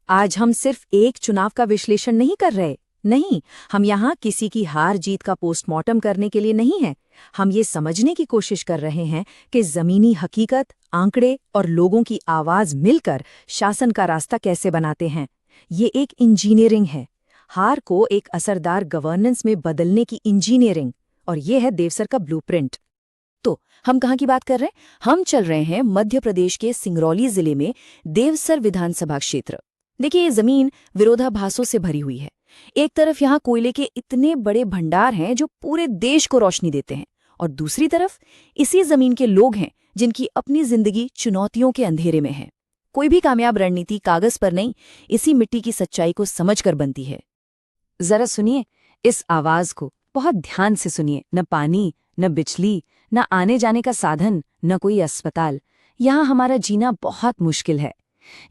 आज हम सिर्फ एक चुनाव का विश्लेषण नहीं कर रहे। नहीं, हम यहाँ किसी की हार जीत का पोस्टमार्टम करने के लिए नहीं हैं। हम ये समझने की कोशिश कर रहे हैं कि जमीनी हकीकत, आंकड़े और लोगों की आवाज मिलकर शासन का रास्ता कैसे बनाते हैं। ये एक इंजीनियरिंग है, हार को एक असरदार गवर्नेंस में बदलने की इंजीनियरिंग, और ये है देवसर का ब्लूप्रिंट। तो हम कहाँ की बात कर रहे हैं? हम चल रहे हैं मध्य प्रदेश के सिंगरौली जिले में देवसर विधानसभा क्षेत्र। देखिए, ये जमीन विरोधाभासों से भरी हुई है। एक तरफ यहाँ कोयले के इतने बड़े भंडार हैं जो पूरे देश को रोशनी देते हैं, और दूसरी तरफ इसी जमीन के लोग हैं जिनकी अपनी जिंदगी चुनौतियों के अंधेरे में है। कोई भी कामयाब रणनीति कागज पर नहीं, इसी मिट्टी की सच्चाई को समझकर बनती है। जरा सुनिए इस आवाज को, बहुत ध्यान से सुनिए। न पानी, न बिजली, न आने जाने का साधन, न कोई अस्पताल। यहाँ हमारा जीना बहुत मुश्किल है।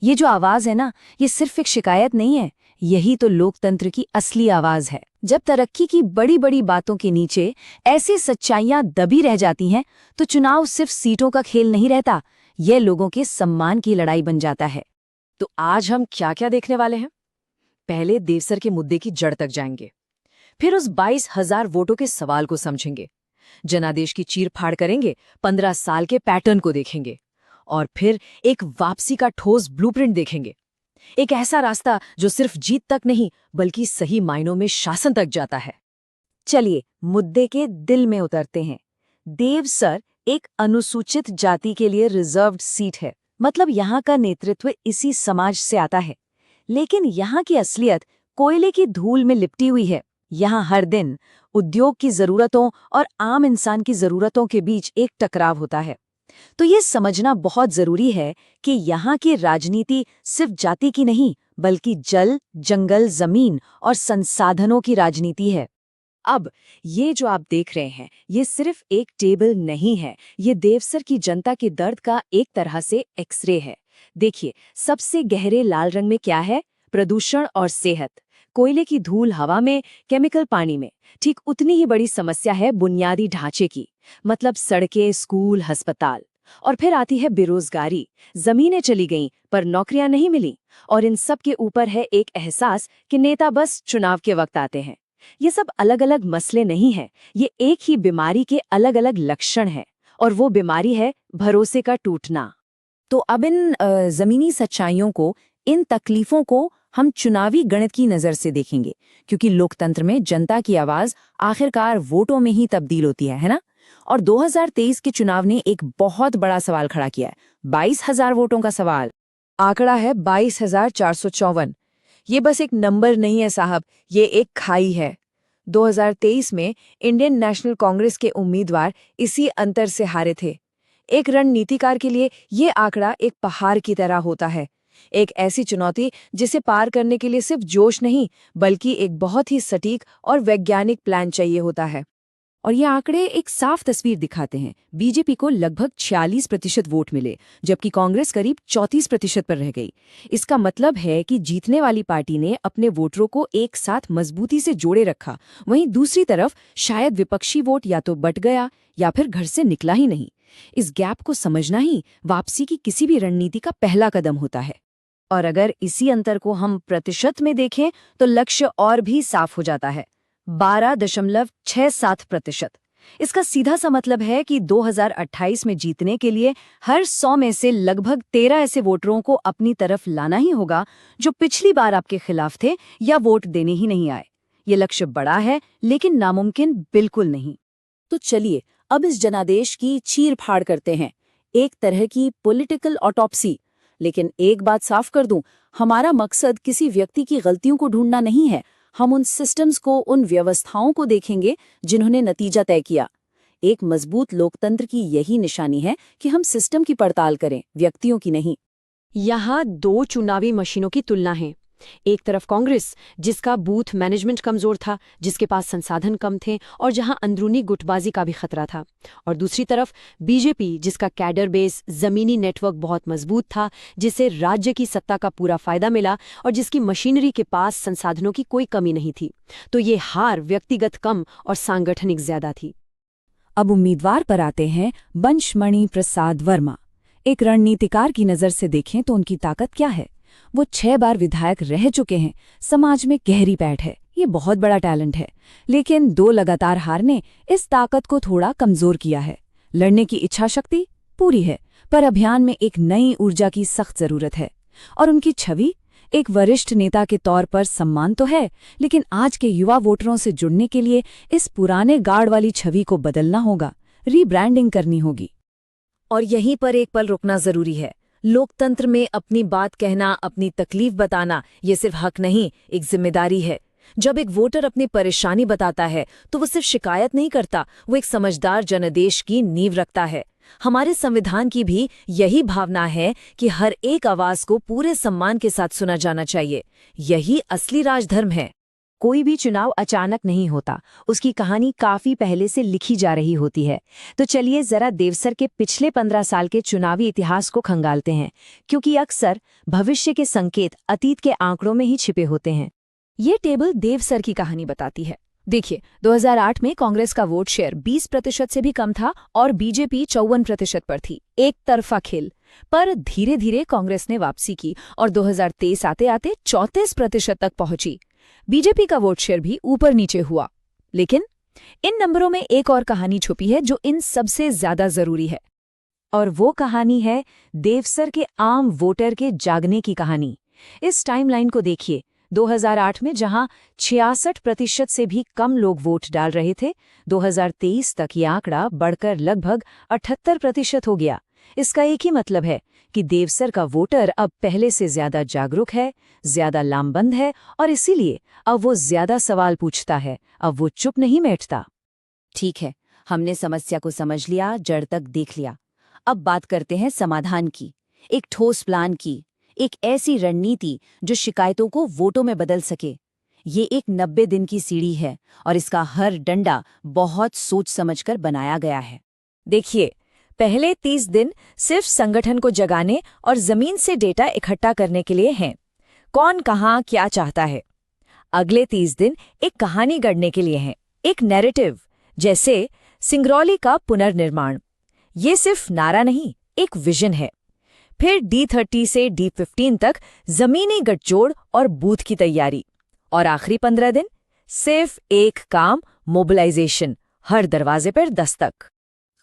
ये जो आवाज है ना, ये सिर्फ एक शिकायत नहीं है, यही तो लोकतंत्र की असली आवाज है। जब तरक्की की बड़ी बड़ी बातों के नीचे ऐसी सच्चाइयां दबी रह जाती हैं, तो चुनाव सिर्फ सीटों का खेल नहीं रहता, यह लोगों के सम्मान की लड़ाई बन जाता है। तो आज हम क्या क्या देखने वाले हैं? पहले देवसर के मुद्दे की जड़ तक जाएंगे, फिर उस 22,000 वोटों के सवाल को समझेंगे, जनादेश की चीर-फाड़ करेंगे, 15 साल के पैटर्न को देखेंगे, और फिर एक वापसी का ठोस ब्लूप्रिंट देखेंगे। एक ऐसा रास्ता जो सिर्फ जीत तक नहीं बल्कि सही मायनों में शासन तक जाता है। चलिए मुद्दे के दिल में उतरते हैं। देवसर एक अनुसूचित जाति के लिए रिजर्व्ड सीट है, मतलब यहाँ का नेतृत्व इसी समाज से आता है। लेकिन यहाँ की असलियत कोयले की धूल में लिपटी हुई है। यहाँ हर दिन उद्योग की जरूरतों और आम इंसान की जरूरतों के बीच एक टकराव होता है। तो ये समझना बहुत जरूरी है कि यहाँ की राजनीति सिर्फ जाति की नहीं, बल्कि जल, जंगल, जमीन और संसाधनों की राजनीति है। अब ये जो आप देख रहे हैं, ये सिर्फ एक टेबल नहीं है, ये देवसर की जनता के दर्द का एक तरह से एक्सरे है। देखिए, सबसे गहरे लाल रंग में क्या है? प्रदूषण और सेहत। कोयले की धूल हवा में, केमिकल पानी में। ठीक उतनी ही बड़ी समस्या है बुनियादी ढांचे की, मतलब सड़कें, स्कूल, अस्पताल। और फिर आती है बेरोजगारी। जमीनें चली गईं पर नौकरियां नहीं मिली, और इन सब के ऊपर है एक एहसास कि नेता बस चुनाव के वक्त आते हैं। ये सब अलग अलग मसले नहीं हैं, ये एक ही बीमारी के अलग अलग लक्षण हैं, और वो बीमारी है भरोसे का टूटना। तो अब इन जमीनी सच्चाइयों को, इन तकलीफों को हम चुनावी गणित की नजर से देखेंगे, क्योंकि लोकतंत्र में जनता की आवाज आखिरकार वोटों में ही तब्दील होती है ना? और 2023 के चुनाव ने एक बहुत बड़ा सवाल खड़ा किया है, 22,000 वोटों का सवाल। आंकड़ा है 22,454। ये बस एक नंबर नहीं है साहब, ये एक खाई है। 2023 में इंडियन नेशनल कांग्रेस के उम्मीदवार इसी अंतर से हारे थे। एक रणनीतिकार के लिए ये आंकड़ा एक पहाड़ की तरह होता है, एक ऐसी चुनौती जिसे पार करने के लिए सिर्फ जोश नहीं, बल्कि एक बहुत ही सटीक और वैज्ञानिक प्लान चाहिए होता है। और ये आंकड़े एक साफ तस्वीर दिखाते हैं। बीजेपी को लगभग 46% वोट मिले, जबकि कांग्रेस करीब 34% पर रह गई। इसका मतलब है कि जीतने वाली पार्टी ने अपने वोटरों को एक साथ मजबूती से जोड़े रखा, वहीं दूसरी तरफ शायद विपक्षी वोट या तो बट गया या फिर घर से निकला ही नहीं। इस गैप को समझना ही वापसी की किसी भी रणनीति का पहला कदम होता है। और अगर इसी अंतर को हम प्रतिशत में देखें तो लक्ष्य और भी साफ हो जाता है, 12.67%। इसका सीधा सा मतलब है कि 2028 में जीतने के लिए हर 100 में से लगभग 13 ऐसे वोटरों को अपनी तरफ लाना ही होगा जो पिछली बार आपके खिलाफ थे या वोट देने ही नहीं आए। ये लक्ष्य बड़ा है, लेकिन नामुमकिन बिल्कुल नहीं। तो चलिए अब इस जनादेश की चीर-फाड़ करते हैं, एक तरह की पॉलिटिकल ऑटोप्सी। लेकिन एक बात साफ कर दूं, हमारा मकसद किसी व्यक्ति की गलतियों को ढूंढना नहीं है। हम उन सिस्टम्स को, उन व्यवस्थाओं को देखेंगे जिन्होंने नतीजा तय किया। एक मजबूत लोकतंत्र की यही निशानी है कि हम सिस्टम की पड़ताल करें, व्यक्तियों की नहीं। यहाँ दो चुनावी मशीनों की तुलना है। एक तरफ कांग्रेस, जिसका बूथ मैनेजमेंट कमजोर था, जिसके पास संसाधन कम थे और जहां अंदरूनी गुटबाजी का भी खतरा था। और दूसरी तरफ बीजेपी, जिसका कैडर बेस, जमीनी नेटवर्क बहुत मजबूत था, जिसे राज्य की सत्ता का पूरा फायदा मिला और जिसकी मशीनरी के पास संसाधनों की कोई कमी नहीं थी। तो ये हार व्यक्तिगत कम और सांगठनिक ज्यादा थी। अब उम्मीदवार पर आते हैं बंशमणि प्रसाद वर्मा। एक रणनीतिकार की नजर से देखें तो उनकी ताकत क्या है? वो 6 बार विधायक रह चुके हैं, समाज में गहरी पैठ है, ये बहुत बड़ा टैलेंट है। लेकिन 2 लगातार हार ने इस ताकत को थोड़ा कमजोर किया है। लड़ने की इच्छा शक्ति पूरी है, पर अभियान में एक नई ऊर्जा की सख्त जरूरत है। और उनकी छवि, एक वरिष्ठ नेता के तौर पर सम्मान तो है, लेकिन आज के युवा वोटरों से जुड़ने के लिए इस पुराने गार्ड वाली छवि को बदलना होगा, रीब्रांडिंग करनी होगी। और यहीं पर एक पल रुकना जरूरी है। लोकतंत्र में अपनी बात कहना, अपनी तकलीफ बताना, ये सिर्फ हक नहीं, एक जिम्मेदारी है। जब एक वोटर अपनी परेशानी बताता है तो वो सिर्फ शिकायत नहीं करता, वो एक समझदार जनादेश की नींव रखता है। हमारे संविधान की भी यही भावना है कि हर एक आवाज को पूरे सम्मान के साथ सुना जाना चाहिए। यही असली राजधर्म है। कोई भी चुनाव अचानक नहीं होता, उसकी कहानी काफी पहले से लिखी जा रही होती है। तो चलिए जरा देवसर के पिछले 15 साल के चुनावी इतिहास को खंगालते हैं, क्योंकि अक्सर भविष्य के संकेत अतीत के आंकड़ों में ही छिपे होते हैं। ये टेबल देवसर की कहानी बताती है। देखिए, 2008 में कांग्रेस का वोट शेयर 20% से भी कम था और बीजेपी 54% पर थी। एक तरफा खेल। पर धीरे धीरे कांग्रेस ने वापसी की और 2023 आते आते 34% तक पहुंची। बीजेपी का वोट शेयर भी ऊपर नीचे हुआ। लेकिन इन नंबरों में एक और कहानी छुपी है जो इन सबसे ज्यादा जरूरी है। और वो कहानी है देवसर के आम वोटर के जागने की कहानी। इस टाइमलाइन को देखिए। 2008 में जहां 66% से भी कम लोग वोट डाल रहे थे, 2023 तक ये आंकड़ा बढ़कर लगभग 78% हो गया। इसका एक ही मतलब है कि देवसर का वोटर अब पहले से ज्यादा जागरूक है, ज्यादा लामबंद है, और इसीलिए अब वो ज्यादा सवाल पूछता है, अब वो चुप नहीं बैठता। ठीक है, हमने समस्या को समझ लिया, जड़ तक देख लिया। अब बात करते हैं समाधान की, एक ठोस प्लान की, एक ऐसी रणनीति जो शिकायतों को वोटों में बदल सके। ये एक 90 दिन की सीढ़ी है और इसका हर डंडा बहुत सोच समझकर बनाया गया है। देखिए, पहले 30 दिन सिर्फ संगठन को जगाने और जमीन से डेटा इकट्ठा करने के लिए हैं। कौन कहाँ क्या चाहता है। अगले 30 दिन एक कहानी गढ़ने के लिए हैं, एक नैरेटिव, जैसे सिंगरौली का पुनर्निर्माण। ये सिर्फ नारा नहीं, एक विजन है। फिर D30 से D15 तक जमीनी गठजोड़ और बूथ की तैयारी। और आखिरी 15 दिन सिर्फ एक काम, मोबिलाइजेशन, हर दरवाजे पर दस्तक।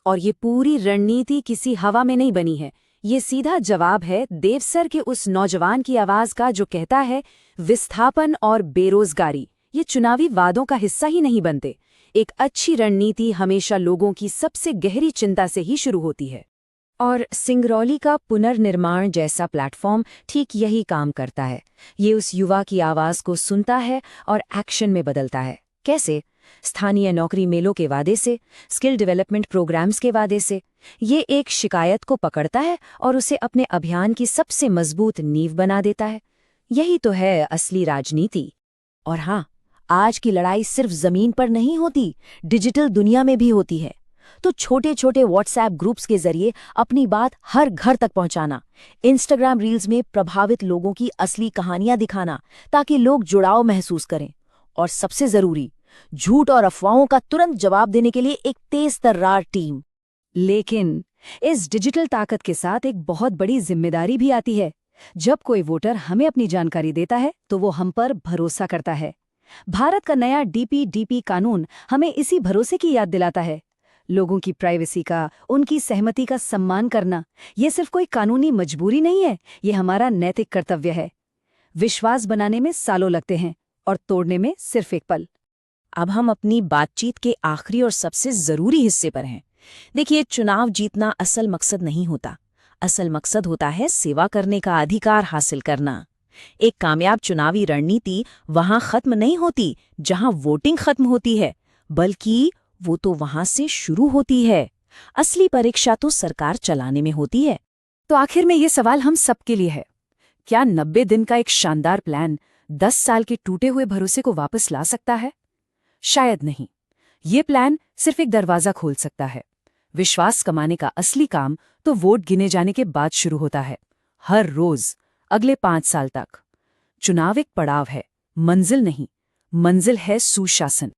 और ये पूरी रणनीति किसी हवा में नहीं बनी है। ये सीधा जवाब है देवसर के उस नौजवान की आवाज का जो कहता है, विस्थापन और बेरोजगारी ये चुनावी वादों का हिस्सा ही नहीं बनते। एक अच्छी रणनीति हमेशा लोगों की सबसे गहरी चिंता से ही शुरू होती है। और सिंगरौली का पुनर्निर्माण जैसा प्लेटफॉर्म ठीक यही काम करता है। ये उस युवा की आवाज को सुनता है और एक्शन में बदलता है। कैसे? स्थानीय नौकरी मेलों के वादे से, स्किल डेवलपमेंट प्रोग्राम्स के वादे से। ये एक शिकायत को पकड़ता है और उसे अपने अभियान की सबसे मजबूत नींव बना देता है। यही तो है असली राजनीति। और हाँ, आज की लड़ाई सिर्फ जमीन पर नहीं होती, डिजिटल दुनिया में भी होती है। तो छोटे छोटे व्हाट्सएप ग्रुप्स के जरिए अपनी बात हर घर तक पहुंचाना, इंस्टाग्राम रील्स में प्रभावित लोगों की असली कहानियां दिखाना, ताकि लोग जुड़ाव महसूस करें। और सबसे जरूरी, झूठ और अफवाहों का तुरंत जवाब देने के लिए एक तेज तर्रार टीम। लेकिन इस डिजिटल ताकत के साथ एक बहुत बड़ी जिम्मेदारी भी आती है। जब कोई वोटर हमें अपनी जानकारी देता है तो वो हम पर भरोसा करता है। भारत का नया DPDP कानून हमें इसी भरोसे की याद दिलाता है। लोगों की प्राइवेसी का, उनकी सहमति का सम्मान करना, ये सिर्फ कोई कानूनी मजबूरी नहीं है, ये हमारा नैतिक कर्तव्य है। विश्वास बनाने में सालों लगते हैं और तोड़ने में सिर्फ एक पल। अब हम अपनी बातचीत के आखिरी और सबसे जरूरी हिस्से पर हैं। देखिए, चुनाव जीतना असल मकसद नहीं होता। असल मकसद होता है सेवा करने का अधिकार हासिल करना। एक कामयाब चुनावी रणनीति वहां खत्म नहीं होती जहां वोटिंग खत्म होती है, बल्कि वो तो वहां से शुरू होती है। असली परीक्षा तो सरकार चलाने में होती है। तो आखिर में ये सवाल हम सबके लिए है, क्या 90 दिन का एक शानदार प्लान 10 साल के टूटे हुए भरोसे को वापस ला सकता है? शायद नहीं। ये प्लान सिर्फ एक दरवाजा खोल सकता है। विश्वास कमाने का असली काम तो वोट गिने जाने के बाद शुरू होता है, हर रोज, अगले 5 साल तक। चुनाव एक पड़ाव है, मंजिल नहीं। मंजिल है सुशासन।